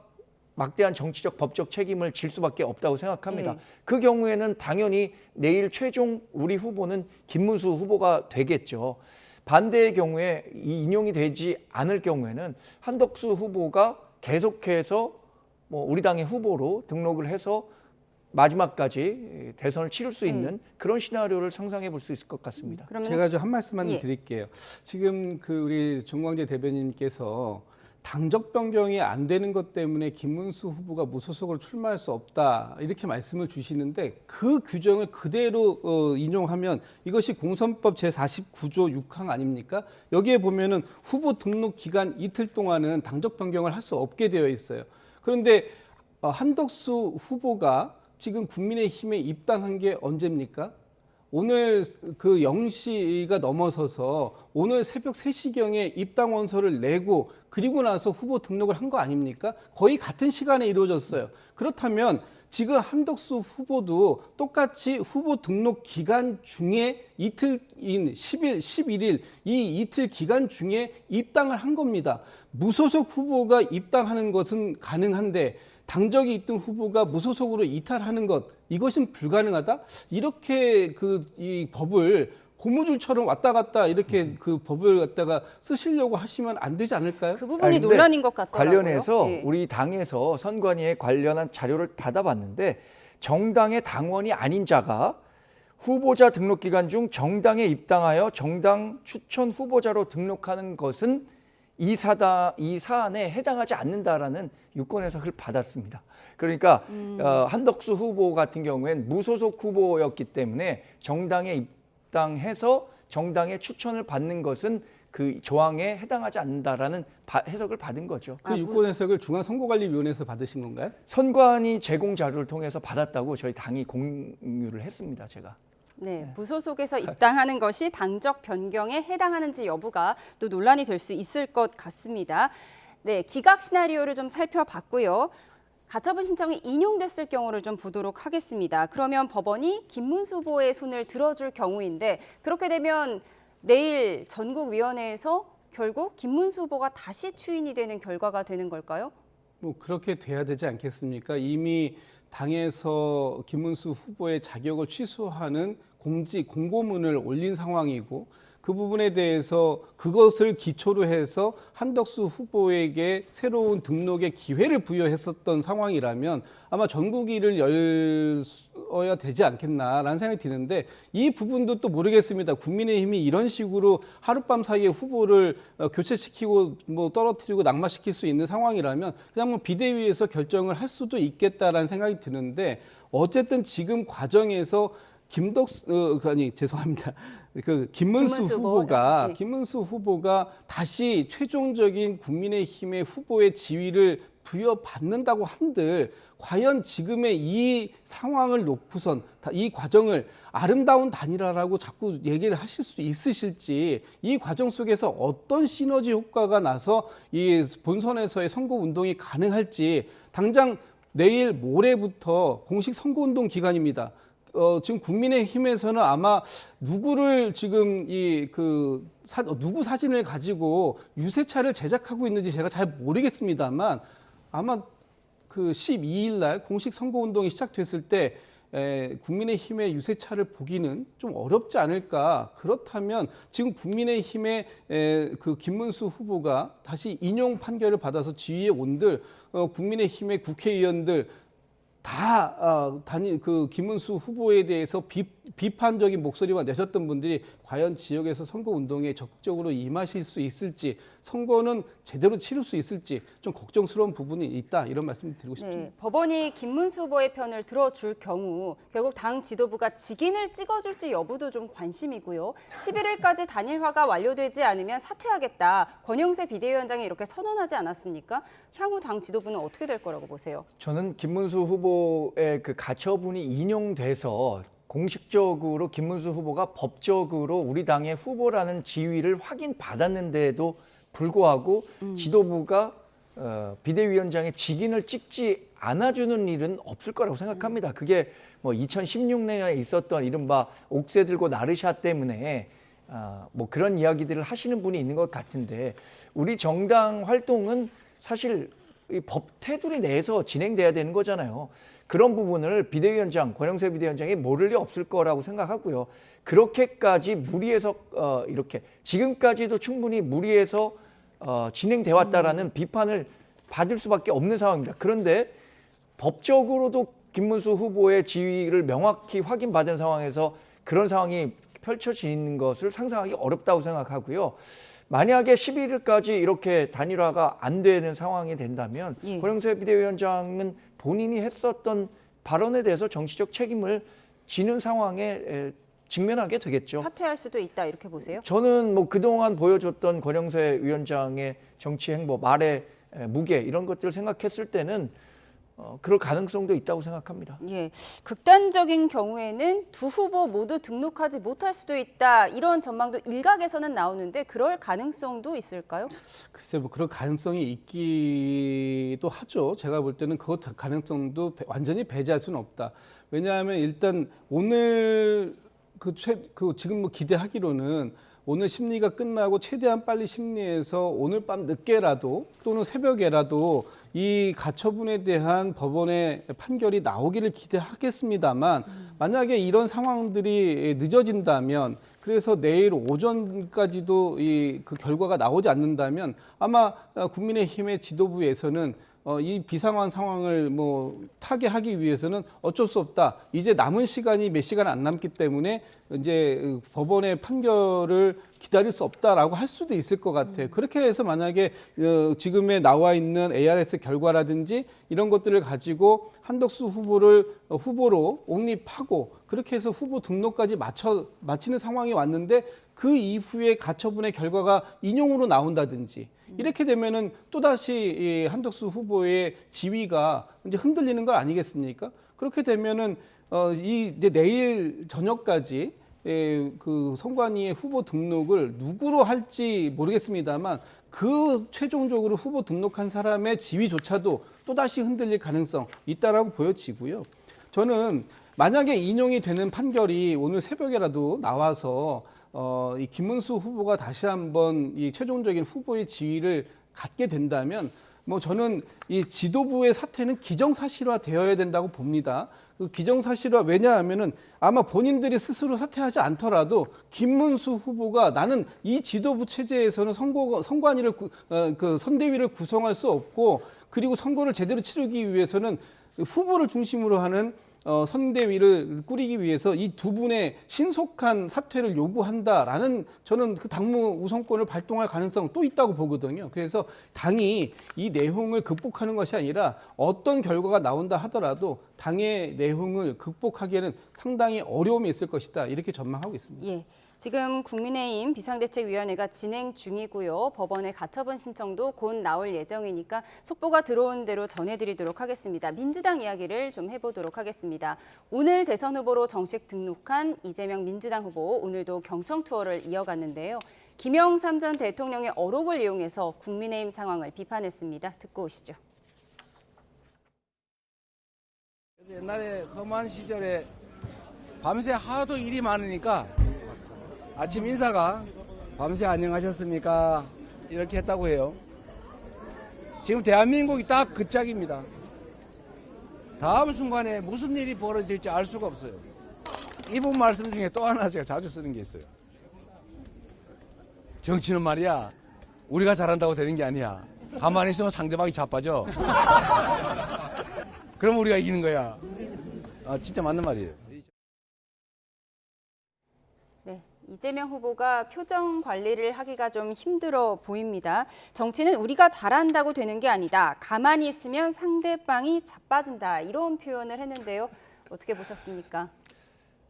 막대한 정치적 법적 책임을 질 수밖에 없다고 생각합니다. 그 경우에는 당연히 내일 최종 우리 후보는 김문수 후보가 되겠죠. 반대의 경우에 이 인용이 되지 않을 경우에는 한덕수 후보가 계속해서 우리 당의 후보로 등록을 해서 마지막까지 대선을 치를 수 있는 그런 시나리오를 상상해 볼 수 있을 것 같습니다. 제가 좀 한 말씀만 드릴게요. 지금 그 우리 정광재 대변인께서 당적 변경이 안 되는 것 때문에 김문수 후보가 무소속으로 출마할 수 없다 이렇게 말씀을 주시는데 그 규정을 그대로 인용하면 이것이 공선법 제49조 6항 아닙니까? 여기에 보면은 후보 등록 기간 이틀 동안은 당적 변경을 할 수 없게 되어 있어요. 그런데 한덕수 후보가 지금 국민의힘에 입당한 게 언제입니까? 오늘 그 0시가 넘어서서 오늘 새벽 3시경에 입당 원서를 내고 그리고 나서 후보 등록을 한 거 아닙니까? 거의 같은 시간에 이루어졌어요. 그렇다면 지금 한덕수 후보도 똑같이 후보 등록 기간 중에 이틀인 10일, 11일 이 이틀 기간 중에 입당을 한 겁니다. 무소속 후보가 입당하는 것은 가능한데 당적이 있던 후보가 무소속으로 이탈하는 것 이것은 불가능하다. 이렇게 이 법을 고무줄처럼 왔다 갔다 이렇게 그 법을 갖다가 쓰시려고 하시면 안 되지 않을까요? 그 부분이 논란인 것 같더라고요. 관련해서 우리 당에서 선관위에 관련한 자료를 받아봤는데 정당의 당원이 아닌 자가 후보자 등록 기간 중 정당에 입당하여 정당 추천 후보자로 등록하는 것은 이 사안에 해당하지 않는다라는 유권 해석을 받았습니다. 그러니까 한덕수 후보 같은 경우에는 무소속 후보였기 때문에 정당에 입당해서 정당의 추천을 받는 것은 그 조항에 해당하지 않는다라는 해석을 받은 거죠. 그 유권 해석을 중앙선거관리위원회에서 받으신 건가요? 선관위 제공 자료를 통해서 받았다고 저희 당이 공유를 했습니다. 제가. 네, 무소속에서 입당하는 것이 당적 변경에 해당하는지 여부가 또 논란이 될 수 있을 것 같습니다. 네, 기각 시나리오를 좀 살펴봤고요. 가처분 신청이 인용됐을 경우를 좀 보도록 하겠습니다. 그러면 법원이 김문수 후보의 손을 들어줄 경우인데 그렇게 되면 내일 전국위원회에서 결국 김문수 후보가 다시 추인이 되는 결과가 되는 걸까요? 뭐 그렇게 돼야 되지 않겠습니까? 이미 당에서 김문수 후보의 자격을 취소하는 공고문을 올린 상황이고 그 부분에 대해서 그것을 기초로 해서 한덕수 후보에게 새로운 등록의 기회를 부여했었던 상황이라면 아마 전국위를 열어야 되지 않겠나라는 생각이 드는데 이 부분도 또 모르겠습니다. 국민의힘이 이런 식으로 하룻밤 사이에 후보를 교체시키고 떨어뜨리고 낙마시킬 수 있는 상황이라면 그냥 비대위에서 결정을 할 수도 있겠다라는 생각이 드는데 어쨌든 지금 과정에서 김문수 후보가 다시 최종적인 국민의힘의 후보의 지위를 부여받는다고 한들 과연 지금의 이 상황을 놓고선 이 과정을 아름다운 단일화라고 자꾸 얘기를 하실 수 있으실지, 이 과정 속에서 어떤 시너지 효과가 나서 이 본선에서의 선거운동이 가능할지, 당장 내일 모레부터 공식 선거운동 기간입니다. 지금 국민의힘에서는 아마 누구를 지금 누구 사진을 가지고 유세차를 제작하고 있는지 제가 잘 모르겠습니다만, 아마 그 12일 날 공식 선거운동이 시작됐을 때 국민의힘의 유세차를 보기는 좀 어렵지 않을까. 그렇다면 지금 국민의힘의 그 김문수 후보가 다시 인용 판결을 받아서 지위에 온들, 국민의힘의 국회의원들 다 그 김문수 후보에 대해서 비판적인 목소리만 내셨던 분들이 과연 지역에서 선거 운동에 적극적으로 임하실 수 있을지, 선거는 제대로 치를 수 있을지 좀 걱정스러운 부분이 있다, 이런 말씀을 드리고 싶습니다. 네, 법원이 김문수 후보의 편을 들어줄 경우 결국 당 지도부가 직인을 찍어줄지 여부도 좀 관심이고요. 11일까지 단일화가 완료되지 않으면 사퇴하겠다, 권영세 비대위원장이 이렇게 선언하지 않았습니까? 향후 당 지도부는 어떻게 될 거라고 보세요? 저는 김문수 후보의 그 가처분이 인용돼서 공식적으로 김문수 후보가 법적으로 우리 당의 후보라는 지위를 확인받았는데도 불구하고 지도부가 비대위원장의 직인을 찍지 않아주는 일은 없을 거라고 생각합니다. 그게 뭐 2016년에 있었던 이른바 옥새 들고 나르샤 때문에 뭐 그런 이야기들을 하시는 분이 있는 것 같은데, 우리 정당 활동은 사실 이 법 테두리 내에서 진행돼야 되는 거잖아요. 그런 부분을 비대위원장, 권영세 비대위원장이 모를 리 없을 거라고 생각하고요. 그렇게까지 무리해서 이렇게 지금까지도 충분히 무리해서 진행돼 왔다라는 비판을 받을 수밖에 없는 상황입니다. 그런데 법적으로도 김문수 후보의 지위를 명확히 확인받은 상황에서 그런 상황이 펼쳐지는 것을 상상하기 어렵다고 생각하고요. 만약에 11일까지 이렇게 단일화가 안 되는 상황이 된다면 권영세 비대위원장은 본인이 했었던 발언에 대해서 정치적 책임을 지는 상황에 직면하게 되겠죠. 사퇴할 수도 있다, 이렇게 보세요? 저는 뭐 그동안 보여줬던 권영세 위원장의 정치 행보, 말의 무게, 이런 것들을 생각했을 때는 그럴 가능성도 있다고 생각합니다. 예, 극단적인 경우에는 두 후보 모두 등록하지 못할 수도 있다, 이런 전망도 일각에서는 나오는데 그럴 가능성도 있을까요? 글쎄, 뭐 그런 가능성이 있기도 하죠. 제가 볼 때는 그 가능성도 완전히 배제할 수는 없다. 왜냐하면 일단 오늘 지금 뭐 기대하기로는 오늘 심리가 끝나고 최대한 빨리 심리해서 오늘 밤 늦게라도 또는 새벽에라도 이 가처분에 대한 법원의 판결이 나오기를 기대하겠습니다만, 만약에 이런 상황들이 늦어진다면, 그래서 내일 오전까지도 그 결과가 나오지 않는다면 아마 국민의힘의 지도부에서는 이 비상한 상황을 뭐 타개하기 위해서는 어쩔 수 없다. 이제 남은 시간이 몇 시간 안 남기 때문에 이제 법원의 판결을 기다릴 수 없다라고 할 수도 있을 것 같아요. 그렇게 해서 만약에 지금에 나와 있는 ARS 결과라든지 이런 것들을 가지고 한덕수 후보를 후보로 옹립하고 그렇게 해서 후보 등록까지 마치는 상황이 왔는데, 그 이후에 가처분의 결과가 인용으로 나온다든지 이렇게 되면은 또다시 이 한덕수 후보의 지위가 이제 흔들리는 거 아니겠습니까? 그렇게 되면은 이제 내일 저녁까지 그 선관위의 후보 등록을 누구로 할지 모르겠습니다만, 그 최종적으로 후보 등록한 사람의 지위조차도 또다시 흔들릴 가능성 있다라고 보여지고요. 저는 만약에 인용이 되는 판결이 오늘 새벽에라도 나와서 이 김문수 후보가 다시 한번 이 최종적인 후보의 지위를 갖게 된다면, 뭐 저는 이 지도부의 사퇴는 기정사실화 되어야 된다고 봅니다. 그 기정사실화, 왜냐하면은 아마 본인들이 스스로 사퇴하지 않더라도 김문수 후보가 나는 이 지도부 체제에서는 선관위를 그 선대위를 구성할 수 없고, 그리고 선거를 제대로 치르기 위해서는 후보를 중심으로 하는 선대위를 꾸리기 위해서 이 두 분의 신속한 사퇴를 요구한다라는, 저는 그 당무 우선권을 발동할 가능성 또 있다고 보거든요. 그래서 당이 이 내용을 극복하는 것이 아니라 어떤 결과가 나온다 하더라도 당의 내용을 극복하기에는 상당히 어려움이 있을 것이다, 이렇게 전망하고 있습니다. 예. 지금 국민의힘 비상대책위원회가 진행 중이고요. 법원에 가처분 신청도 곧 나올 예정이니까 속보가 들어온 대로 전해드리도록 하겠습니다. 민주당 이야기를 좀 해보도록 하겠습니다. 오늘 대선 후보로 정식 등록한 이재명 민주당 후보, 오늘도 경청 투어를 이어갔는데요. 김영삼 전 대통령의 어록을 이용해서 국민의힘 상황을 비판했습니다. 듣고 오시죠. 그래서 옛날에 험한 시절에 밤새 하도 일이 많으니까 아침 인사가 밤새 안녕하셨습니까? 이렇게 했다고 해요. 지금 대한민국이 딱 그 짝입니다. 다음 순간에 무슨 일이 벌어질지 알 수가 없어요. 이분 말씀 중에 또 하나 제가 자주 쓰는 게 있어요. 정치는 말이야, 우리가 잘한다고 되는 게 아니야. 가만히 있으면 상대방이 자빠져. 그럼 우리가 이기는 거야. 아, 진짜 맞는 말이에요. 네, 이재명 후보가 표정 관리를 하기가 좀 힘들어 보입니다. 정치는 우리가 잘한다고 되는 게 아니다. 가만히 있으면 상대방이 자빠진다. 이런 표현을 했는데요. 어떻게 보셨습니까?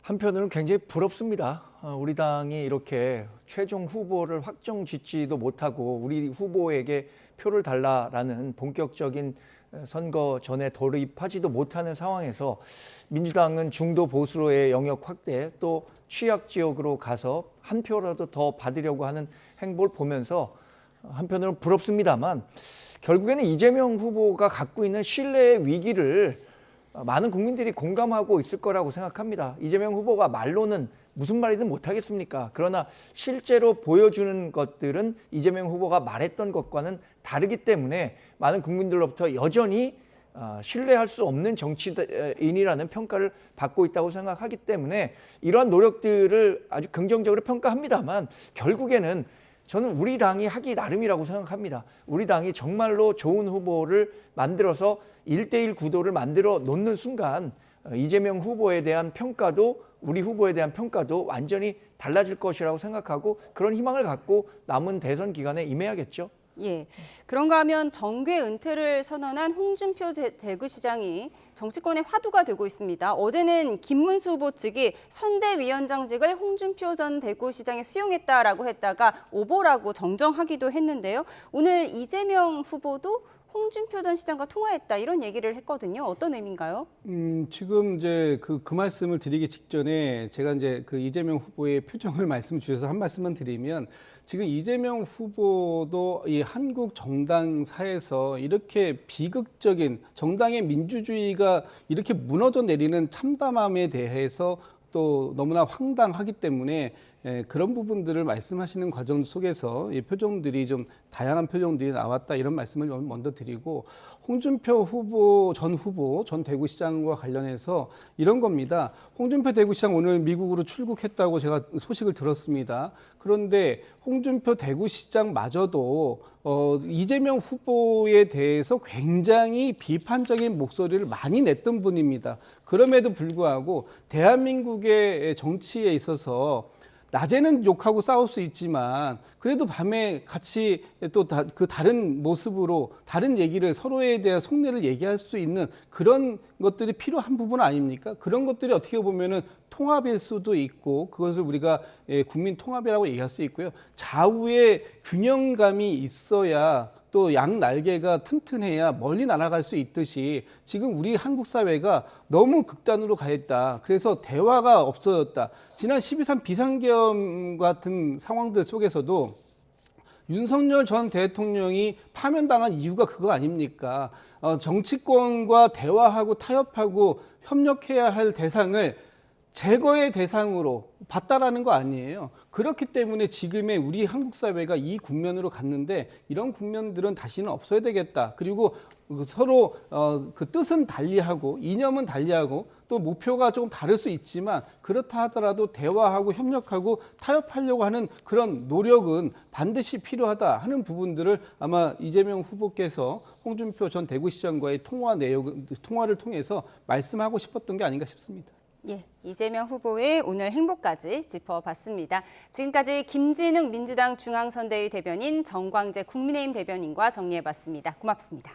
한편으로는 굉장히 부럽습니다. 우리 당이 이렇게 최종 후보를 확정 짓지도 못하고 우리 후보에게 표를 달라라는 본격적인 선거 전에 돌입하지도 못하는 상황에서 민주당은 중도 보수로의 영역 확대, 또 취약 지역으로 가서 한 표라도 더 받으려고 하는 행보를 보면서 한편으로는 부럽습니다만, 결국에는 이재명 후보가 갖고 있는 신뢰의 위기를 많은 국민들이 공감하고 있을 거라고 생각합니다. 이재명 후보가 말로는 무슨 말이든 못하겠습니까? 그러나 실제로 보여주는 것들은 이재명 후보가 말했던 것과는 다르기 때문에 많은 국민들로부터 여전히 신뢰할 수 없는 정치인이라는 평가를 받고 있다고 생각하기 때문에 이러한 노력들을 아주 긍정적으로 평가합니다만, 결국에는 저는 우리 당이 하기 나름이라고 생각합니다. 우리 당이 정말로 좋은 후보를 만들어서 1대1 구도를 만들어 놓는 순간 이재명 후보에 대한 평가도, 우리 후보에 대한 평가도 완전히 달라질 것이라고 생각하고, 그런 희망을 갖고 남은 대선 기간에 임해야겠죠. 예, 그런가 하면 정계 은퇴를 선언한 홍준표 대구시장이 정치권의 화두가 되고 있습니다. 어제는 김문수 후보 측이 선대위원장직을 홍준표 전 대구시장이 수용했다라고 했다가 오보라고 정정하기도 했는데요. 오늘 이재명 후보도 홍준표 전 시장과 통화했다, 이런 얘기를 했거든요. 어떤 의미인가요? 지금 이제 그 말씀을 드리기 직전에 제가 이제 그 이재명 후보의 표정을 말씀 주셔서 한 말씀만 드리면, 지금 이재명 후보도 이 한국 정당사에서 이렇게 비극적인 정당의 민주주의가 이렇게 무너져 내리는 참담함에 대해서 또 너무나 황당하기 때문에 그런 부분들을 말씀하시는 과정 속에서 이 표정들이 좀 다양한 표정들이 나왔다, 이런 말씀을 먼저 드리고, 홍준표 후보, 전 대구시장과 관련해서 이런 겁니다. 홍준표 대구시장 오늘 미국으로 출국했다고 제가 소식을 들었습니다. 그런데 홍준표 대구시장마저도 이재명 후보에 대해서 굉장히 비판적인 목소리를 많이 냈던 분입니다. 그럼에도 불구하고 대한민국의 정치에 있어서 낮에는 욕하고 싸울 수 있지만 그래도 밤에 같이 또 그 다른 모습으로 다른 얘기를, 서로에 대한 속내를 얘기할 수 있는 그런 것들이 필요한 부분 아닙니까? 그런 것들이 어떻게 보면은 통합일 수도 있고, 그것을 우리가 국민 통합이라고 얘기할 수 있고요. 좌우의 균형감이 있어야, 또 양 날개가 튼튼해야 멀리 날아갈 수 있듯이 지금 우리 한국 사회가 너무 극단으로 가 있다. 그래서 대화가 없어졌다. 지난 12.3 비상계엄 같은 상황들 속에서도 윤석열 전 대통령이 파면당한 이유가 그거 아닙니까? 정치권과 대화하고 타협하고 협력해야 할 대상을 제거의 대상으로 봤다라는 거 아니에요. 그렇기 때문에 지금의 우리 한국 사회가 이 국면으로 갔는데, 이런 국면들은 다시는 없어야 되겠다. 그리고 서로 그 뜻은 달리하고 이념은 달리하고 또 목표가 조금 다를 수 있지만, 그렇다 하더라도 대화하고 협력하고 타협하려고 하는 그런 노력은 반드시 필요하다 하는 부분들을 아마 이재명 후보께서 홍준표 전 대구시장과의 통화를 통해서 말씀하고 싶었던 게 아닌가 싶습니다. 예, 이재명 후보의 오늘 행보까지 짚어봤습니다. 지금까지 김진욱 민주당 중앙선대위 대변인, 정광재 국민의힘 대변인과 정리해봤습니다. 고맙습니다.